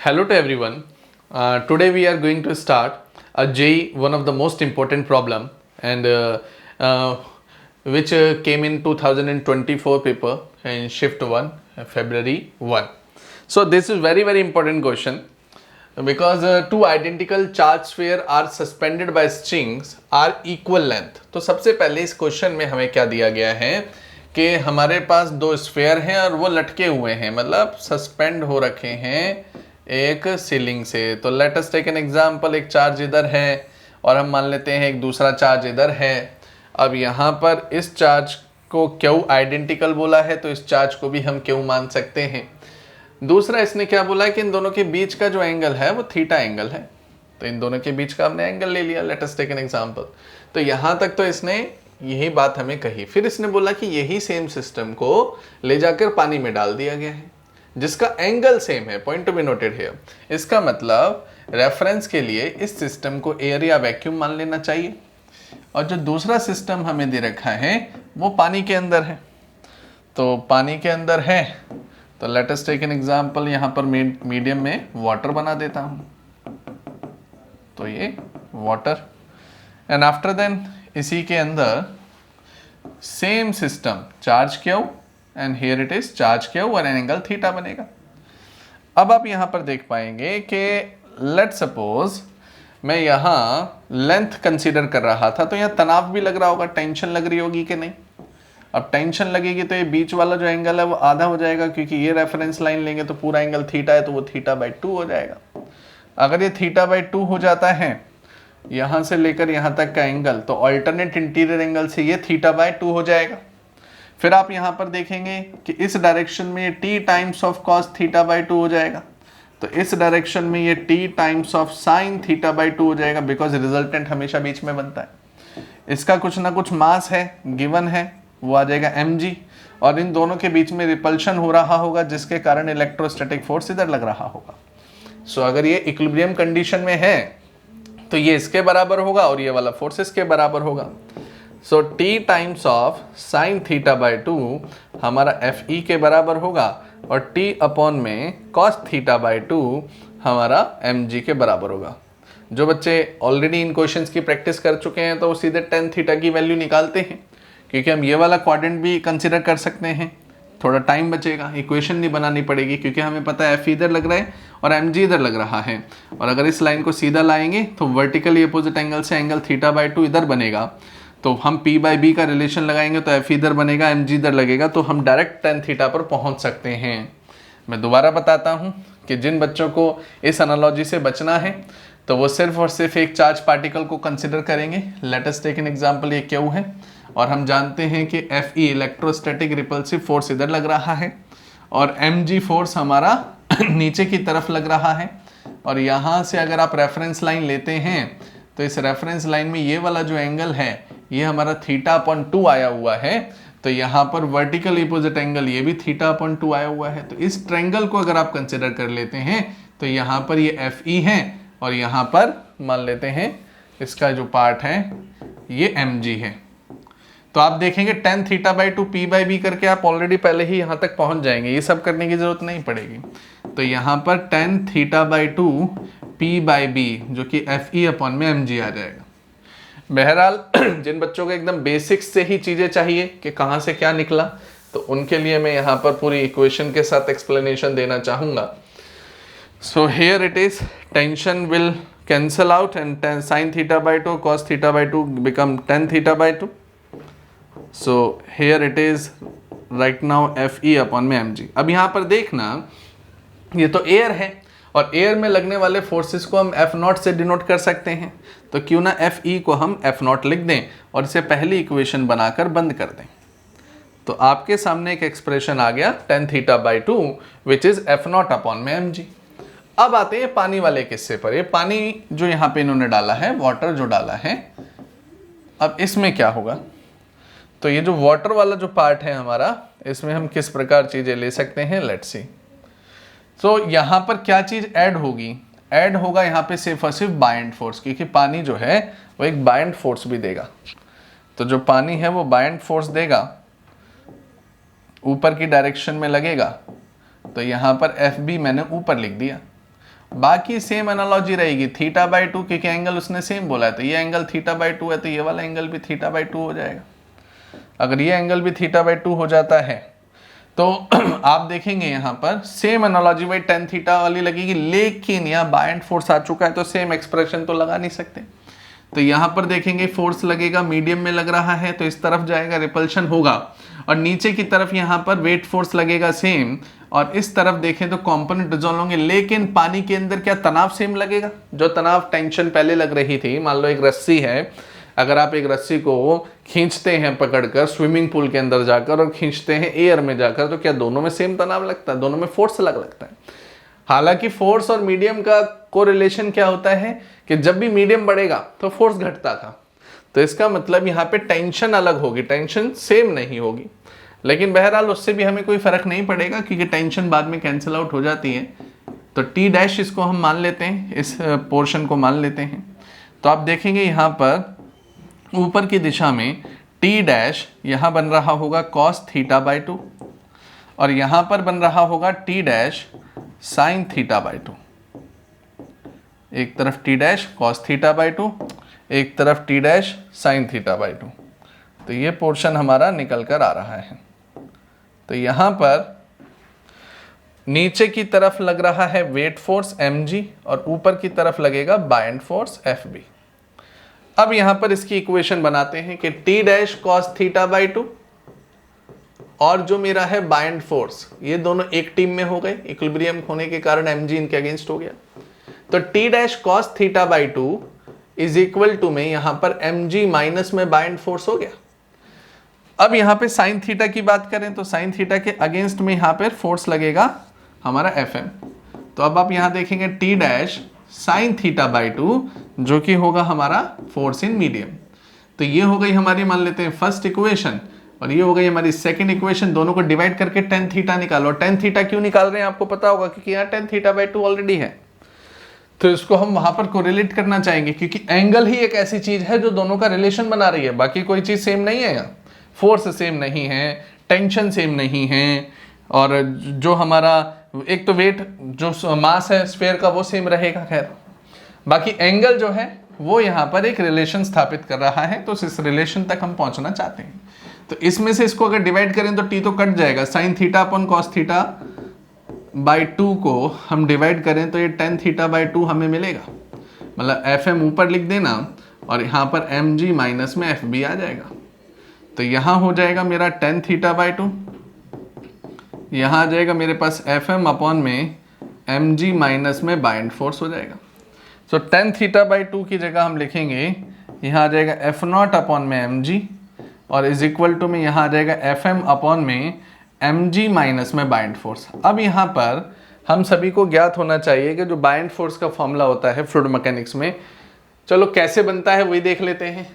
Hello to everyone. Today we are going to start a JEE, one of the most important problem, and which came in 2024 paper in shift 1, February 1. So this is very important question because two identical charge sphere are suspended by strings are equal length. तो सबसे पहले इस question में हमें क्या दिया गया है कि हमारे पास दो स्फेयर हैं और वो लटके हुए हैं, मतलब सस्पेंड हो रखे हैं एक सीलिंग से। तो let us take an example, एक चार्ज इधर है और हम मान लेते हैं एक दूसरा चार्ज इधर है। अब यहाँ पर इस चार्ज को क्यू आइडेंटिकल बोला है तो इस चार्ज को भी हम क्यू मान सकते हैं। दूसरा इसने क्या बोला है कि इन दोनों के बीच का जो एंगल है वो थीटा एंगल है, तो इन दोनों के बीच का हमने एंगल ले लिया। Let us take an example. तो यहाँ तक तो इसने यही बात हमें कही। फिर इसने बोला कि यही सेम सिस्टम को ले जाकर पानी में डाल दिया गया है जिसका एंगल सेम है, point to be noted here. इसका मतलब रेफरेंस के लिए इस सिस्टम को एयर या वैक्यूम मान लेना चाहिए, और जो दूसरा सिस्टम हमें दे रखा है वो पानी के अंदर है। तो पानी के अंदर है तो let us take an example, यहाँ पर मीडियम में वाटर बना देता हूँ, तो ये वाटर, एंड आफ्टर देन इसी के अंदर same system charge Q and here it is charge Q और एंगल थीटा बनेगा। अब आप यहाँ पर देख पाएंगे कि लेट सपोज मैं यहाँ लेंथ कंसीडर कर रहा था, तो यहाँ तनाव भी लग रहा होगा, टेंशन लग रही होगी कि नहीं। अब टेंशन लगेगी तो ये बीच वाला जो एंगल है वो आधा हो जाएगा, क्योंकि ये रेफरेंस लाइन लेंगे तो पूरा एंगल थीटा है तो वो θ/2 हो जाएगा। अगर ये θ/2 हो जाता है यहाँ से लेकर यहाँ तक का एंगल, तो अल्टरनेट इंटीरियर एंगल से ये θ/2 हो जाएगा। फिर आप यहाँ पर देखेंगे कि इस डायरेक्शन में ये t टाइम्स ऑफ कॉस θ/2 हो जाएगा, तो इस डायरेक्शन में ये t टाइम्स ऑफ साइन θ/2 हो जाएगा, बिकॉज रिजल्टेंट हमेशा बीच में बनता है। इसका कुछ ना कुछ मास है गिवन है, वो आ जाएगा mg, और इन दोनों के बीच में रिपल्शन हो रहा होगा जिसके कारण इलेक्ट्रोस्टैटिक फोर्स इधर लग रहा होगा। सो अगर ये इक्विलिब्रियम कंडीशन में है तो ये इसके बराबर होगा और ये वाला फोर्स इसके बराबर होगा। सो t टाइम्स ऑफ साइन θ/2 हमारा fe के बराबर होगा और t अपॉन में cos θ/2 हमारा mg के बराबर होगा। जो बच्चे ऑलरेडी इन क्वेश्चंस की प्रैक्टिस कर चुके हैं तो वो सीधे tan θ की वैल्यू निकालते हैं, क्योंकि हम ये वाला क्वाड्रेंट भी कंसिडर कर सकते हैं। थोड़ा टाइम बचेगा, इक्वेशन नहीं बनानी पड़ेगी, क्योंकि हमें पता है एफ इधर लग रहा है और एम जी इधर लग रहा है। और अगर इस लाइन को सीधा लाएंगे तो वर्टिकली अपोजिट एंगल से एंगल θ/2 इधर बनेगा, तो हम p/b का रिलेशन लगाएंगे तो एफ इधर बनेगा, एम जी इधर लगेगा, तो हम डायरेक्ट tan θ पर पहुंच सकते हैं। मैं दोबारा बताता हूं कि जिन बच्चों को इस एनालॉजी से बचना है तो वो सिर्फ और सिर्फ एक चार्ज पार्टिकल को कंसिडर करेंगे। Let us take an example, ये क्यू है और हम जानते हैं कि Fe इलेक्ट्रोस्टैटिक रिपल्सिव फोर्स इधर लग रहा है और mg फोर्स हमारा नीचे की तरफ लग रहा है। और यहाँ से अगर आप रेफरेंस लाइन लेते हैं तो इस रेफरेंस लाइन में ये वाला जो एंगल है ये हमारा θ/2 आया हुआ है, तो यहाँ पर वर्टिकल अपोजिट एंगल ये भी θ/2 आया हुआ है। तो इस ट्रायंगल को अगर आप कंसिडर कर लेते हैं तो यहाँ पर ये Fe है और यहाँ पर मान लेते हैं इसका जो पार्ट है ये mg है। तो आप देखेंगे tan θ/2 p/b करके आप ऑलरेडी पहले ही यहाँ तक पहुँच जाएंगे, ये सब करने की जरूरत नहीं पड़ेगी। तो यहाँ पर tan θ/2 p/b जो कि Fe अपॉन में mg आ जाएगा। बहरहाल जिन बच्चों को एकदम बेसिक्स से ही चीज़ें चाहिए कि कहाँ से क्या निकला, तो उनके लिए मैं यहाँ पर पूरी इक्वेशन के साथ एक्सप्लेनेशन देना चाहूँगा। So here it is, tension will cancel out and sin θ/2 cos θ/2 become tan θ/2. So here it is right now Fe upon में mg। अब यहाँ पर देखना ये तो एयर है और एयर में लगने वाले फोर्सेस को हम F0 से डिनोट कर सकते हैं, तो क्यों ना Fe को हम F0 लिख दें और इसे पहली इक्वेशन बनाकर बंद कर दें। तो आपके सामने एक एक्सप्रेशन आ गया tan θ/2 which is F0 upon में mg। अब आते हैं पानी वाले किस्से पर। ये पानी जो यहाँ पे इन्होंने डाला है, वाटर जो डाला है, अब इसमें क्या होगा, तो ये जो वाटर वाला जो पार्ट है हमारा, इसमें हम किस प्रकार चीज़ें ले सकते हैं, लेट्स सी। तो यहाँ पर क्या चीज़ ऐड होगी, ऐड होगा यहाँ पे सिर्फ और सिर्फ बाइंड फोर्स, क्योंकि पानी जो है वो एक बाइंड फोर्स भी देगा। तो जो पानी है वो बाइंड फोर्स देगा, ऊपर की डायरेक्शन में लगेगा, तो यहाँ पर एफ बी मैंने ऊपर लिख दिया। बाकी सेम एनालॉजी रहेगी थीटा बाई टू, क्योंकि एंगल उसने सेम बोला है, तो ये एंगल थीटा बाई टू है तो ये वाला एंगल भी थीटा बाई टू हो जाएगा। अगर ये एंगल भी थीटा बाई टू हो जाता है तो आप देखेंगे यहाँ पर सेम एनालॉजी वही टेन थीटा वाली लगेगी, लेकिन यहाँ बायएंड फोर्स आ चुका है तो सेम एक्सप्रेशन तो लगा नहीं सकते। तो यहाँ पर देखेंगे फोर्स लगेगा, मीडियम में लग रहा है तो इस तरफ जाएगा, रिपल्शन होगा, और नीचे की तरफ यहाँ पर वेट फोर्स लगेगा सेम, और इस तरफ देखें तो कंपोनेंट डिसॉल्व होंगे। लेकिन पानी के अंदर क्या तनाव सेम लगेगा? जो तनाव टेंशन पहले लग रही थी, मान लो एक रस्सी है, अगर आप एक रस्सी को खींचते हैं पकड़कर स्विमिंग पूल के अंदर जाकर और खींचते हैं एयर में जाकर, तो क्या दोनों में सेम तनाव लगता है? दोनों में फोर्स अलग लगता है। हालांकि फोर्स और मीडियम का कोरिलेशन क्या होता है कि जब भी मीडियम बढ़ेगा तो फोर्स घटता था, तो इसका मतलब यहाँ पे टेंशन अलग होगी, टेंशन सेम नहीं होगी। लेकिन बहरहाल उससे भी हमें कोई फर्क नहीं पड़ेगा क्योंकि टेंशन बाद में कैंसिल आउट हो जाती है। तो टी डैश इसको हम मान लेते हैं, इस पोर्शन को मान लेते हैं। तो आप देखेंगे यहाँ पर ऊपर की दिशा में टी डैश यहाँ बन रहा होगा कॉस थीटा बाई टू, और यहाँ पर बन रहा होगा T dash sine theta by to. एक तरफ T dash cos theta by to, एक तरफ T dash sine theta by to. तो ये पोर्शन हमारा निकल कर आ रहा है। तो यहाँ पर नीचे की तरफ लग रहा है वेट फोर्स mg और ऊपर की तरफ लगेगा बायएंड फोर्स fb। अब यहाँ पर इसकी इक्वेशन बनाते हैं कि T dash cos theta by to और जो मेरा है बायएंड फोर्स, ये दोनों एक टीम में हो गए, इक्विलिब्रियम होने के कारण mg इनके अगेंस्ट हो गया। तो T dash cos theta by two is equal to में यहाँ पर mg माइनस में बायएंड फोर्स हो गया। अब यहाँ पे साइन थीटा की बात करें तो साइन थीटा के अगेंस्ट में यहाँ पर फोर्स लगेगा हमारा fm। तो अब आप यहाँ देखेंगे T dash sine theta by to जो कि होगा हमारा फोर्स इन मीडियम। तो ये हो गई हमारी, मान लेते हैं फर्स्ट इक्वेशन, और ये हो गई हमारी सेकंड इक्वेशन। दोनों को डिवाइड करके टेन थीटा निकालो। टेन थीटा क्यों निकाल रहे हैं आपको पता होगा, क्योंकि यहाँ tan theta by to already है, तो इसको हम वहां पर कोरिलेट करना चाहेंगे, क्योंकि एंगल ही एक ऐसी चीज है जो दोनों का रिलेशन बना रही है, बाकी कोई चीज सेम नहीं है। यहाँ फोर्स सेम नहीं है, टेंशन सेम नहीं है, और जो हमारा एक तो वेट जो मास है स्फीयर का वो सेम रहेगा, खैर बाकी एंगल जो है वो यहाँ पर एक रिलेशन स्थापित कर रहा है, तो इस रिलेशन तक हम पहुंचना चाहते हैं। तो इसमें से इसको अगर डिवाइड करें तो टी तो कट जाएगा, sine theta upon cos theta by to को हम डिवाइड करें तो ये टेन थीटा बाई टू हमें मिलेगा। मतलब एफ एम ऊपर लिख देना और यहाँ पर एम जी माइनस में एफ बी आ जाएगा। तो यहाँ हो जाएगा मेरा टेन थीटा बाई टू, यहाँ आ जाएगा मेरे पास एफ एम अपॉन में एम जी माइनस में बाइंड फोर्स हो जाएगा। सो टेन थीटा बाई टू की जगह हम लिखेंगे यहाँ आ जाएगा एफ नॉट अपॉन में एम जी, और इज इक्वल टू में यहाँ आ जाएगा एफ एम अपॉन में एम जी माइनस में बाइंड फोर्स। अब यहाँ पर हम सभी को ज्ञात होना चाहिए कि जो बाइंड फोर्स का फॉर्मूला होता है फ्लूइड मैकेनिक्स में, चलो कैसे बनता है वही देख लेते हैं।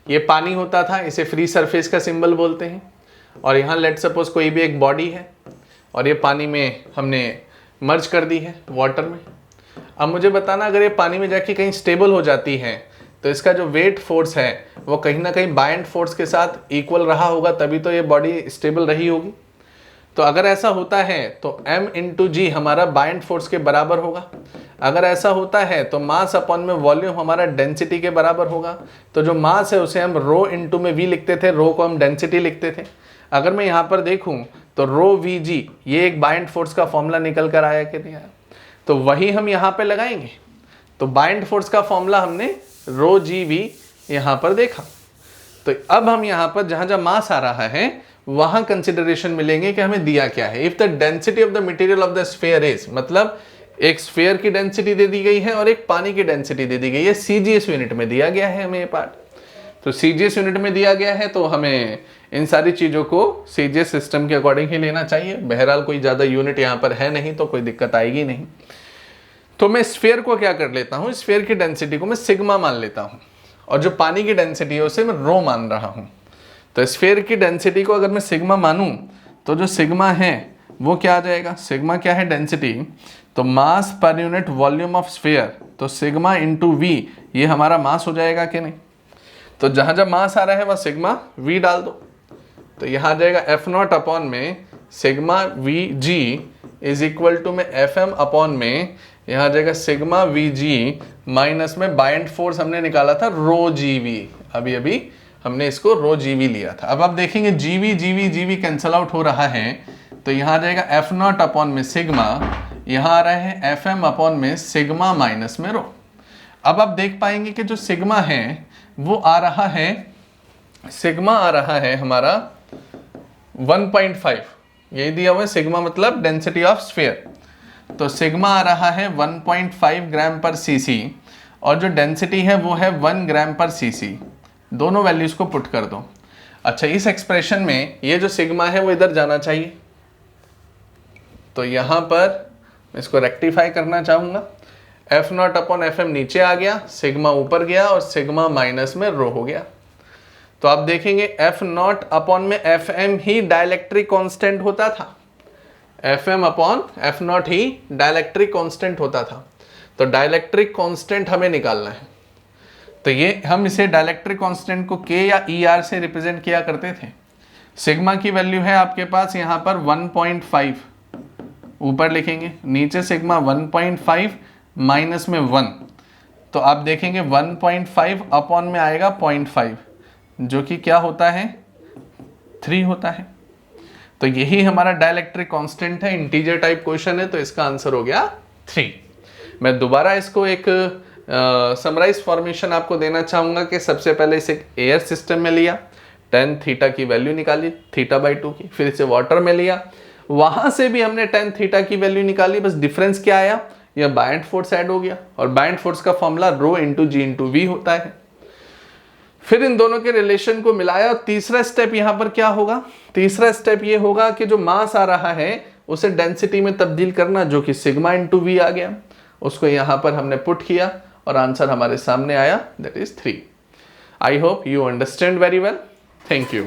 ये पानी होता था, इसे फ्री सरफेस का सिंबल बोलते हैं, और यहाँ लेट सपोज कोई भी एक बॉडी है और ये पानी में हमने मर्ज कर दी है वाटर में। अब मुझे बताना, अगर ये पानी में जाके कहीं स्टेबल हो जाती है तो इसका जो वेट फोर्स है वो कहीं ना कहीं बाइंड फोर्स के साथ इक्वल रहा होगा, तभी तो ये बॉडी स्टेबल रही होगी। तो अगर ऐसा होता है तो m इंटू जी हमारा बाइंड फोर्स के बराबर होगा। अगर ऐसा होता है तो मास अपॉन में वॉल्यूम हमारा डेंसिटी के बराबर होगा। तो जो मास है उसे हम रो इंटू में v लिखते थे, रो को हम डेंसिटी लिखते थे। अगर मैं यहाँ पर देखूँ तो रो वी जी ये एक बाइंड फोर्स का फॉर्मूला निकल कर आया कि नहीं आया, तो वही हम यहाँ पे लगाएंगे। तो बाइंड फोर्स का फॉर्मूला हमने रो जी वी यहाँ पर देखा। तो अब हम यहाँ पर जहाँ जहाँ मास आ रहा है वहाँ कंसिडरेशन मिलेंगे कि हमें दिया क्या है। If the density of the material of the sphere is, मतलब एक स्फीयर की डेंसिटी दे दी गई है और एक पानी की डेंसिटी दे दी गई है, सीजीएस यूनिट में दिया गया है हमें ये पार्ट। तो सीजीएस यूनिट में दिया गया है तो हमें इन सारी चीज़ों को सीजीएस सिस्टम के अकॉर्डिंग ही लेना चाहिए। बहरहाल कोई ज़्यादा यूनिट यहाँ पर है नहीं तो कोई दिक्कत आएगी नहीं। तो मैं स्फीयर को क्या कर लेता हूँ, स्फीयर की डेंसिटी को मैं सिग्मा मान लेता हूँ, और जो पानी की डेंसिटी है उसे मैं रो मान रहा हूँ। तो स्फीयर की डेंसिटी को अगर मैं सिग्मा मानूं तो जो सिग्मा है वो क्या आ जाएगा, सिग्मा क्या है डेंसिटी, तो मास पर यूनिट वॉल्यूम ऑफ स्फीयर, तो सिग्मा इंटू वी ये हमारा मास हो जाएगा कि नहीं। तो जहाँ जहाँ मास आ रहा है वह सिग्मा वी डाल दो। तो यहाँ आ जाएगा एफ नॉट अपॉन में sigma V G is equal to में एफ एम अपॉन में यहाँ आ जाएगा सिग्मा वी जी माइनस में बाइंड फोर्स हमने निकाला था रो जी वी, अभी अभी हमने इसको रो जी वी लिया था। अब आप देखेंगे जी वी कैंसल आउट हो रहा है, तो यहाँ आ जाएगा एफ नॉट अपॉन में सिग्मा, यहाँ आ रहा है एफ एम अपॉन में सिग्मा माइनस में रो। अब आप देख पाएंगे कि जो सिग्मा है वो आ रहा है, सिग्मा आ रहा है हमारा 1.5, यही दिया हुआ है सिग्मा मतलब डेंसिटी ऑफ स्फीयर, तो सिग्मा आ रहा है 1.5 ग्राम पर सीसी और जो डेंसिटी है वो है 1 ग्राम पर सीसी। दोनों वैल्यूज को पुट कर दो। अच्छा, इस एक्सप्रेशन में ये जो सिग्मा है वो इधर जाना चाहिए, तो यहां पर इसको रेक्टिफाई करना चाहूंगा। F naught upon F M नीचे आ गया, सिग्मा ऊपर गया और सिग्मा माइनस में रो हो गया। तो आप देखेंगे एफ नॉट अपॉन में एफ एम ही डाइलेक्ट्रिक कांस्टेंट होता था, F M upon F naught ही डाइलेक्ट्रिक कांस्टेंट होता था। तो डाइलेक्ट्रिक कांस्टेंट हमें निकालना है, तो ये हम इसे डाइलेक्ट्रिक कांस्टेंट को के या ई आर से रिप्रेजेंट किया करते थे। सिग्मा की वैल्यू है आपके पास यहाँ पर 1.5, ऊपर लिखेंगे, नीचे सिग्मा 1.5 माइनस में 1, तो आप देखेंगे 1.5 अपॉन में आएगा 0.5 जो कि क्या होता है 3 होता है। तो यही हमारा डाइलेक्ट्रिक कांस्टेंट है, इंटीजर टाइप क्वेश्चन है, तो इसका आंसर हो गया 3। मैं दोबारा इसको एक समराइज फॉर्मेशन आपको देना चाहूंगा कि सबसे पहले इसे एयर सिस्टम में लिया, tan थीटा की वैल्यू निकाली θ/2 की, फिर इसे वाटर में लिया, वहां से भी हमने tan थीटा की वैल्यू निकाली, बस डिफरेंस क्या आया, यह बायंट फोर्स ऐड हो गया और बायंट फोर्स का formula rho into G into V होता है। फिर इन दोनों के रिलेशन को मिलाया और तीसरा स्टेप यहां पर क्या होगा, तीसरा स्टेप ये होगा कि जो मास आ रहा है उसे डेंसिटी में तब्दील करना, जो कि सिग्मा इंटू वी आ गया, उसको यहां पर हमने पुट किया और आंसर हमारे सामने आया, that is 3। I hope you understand very well. Thank you.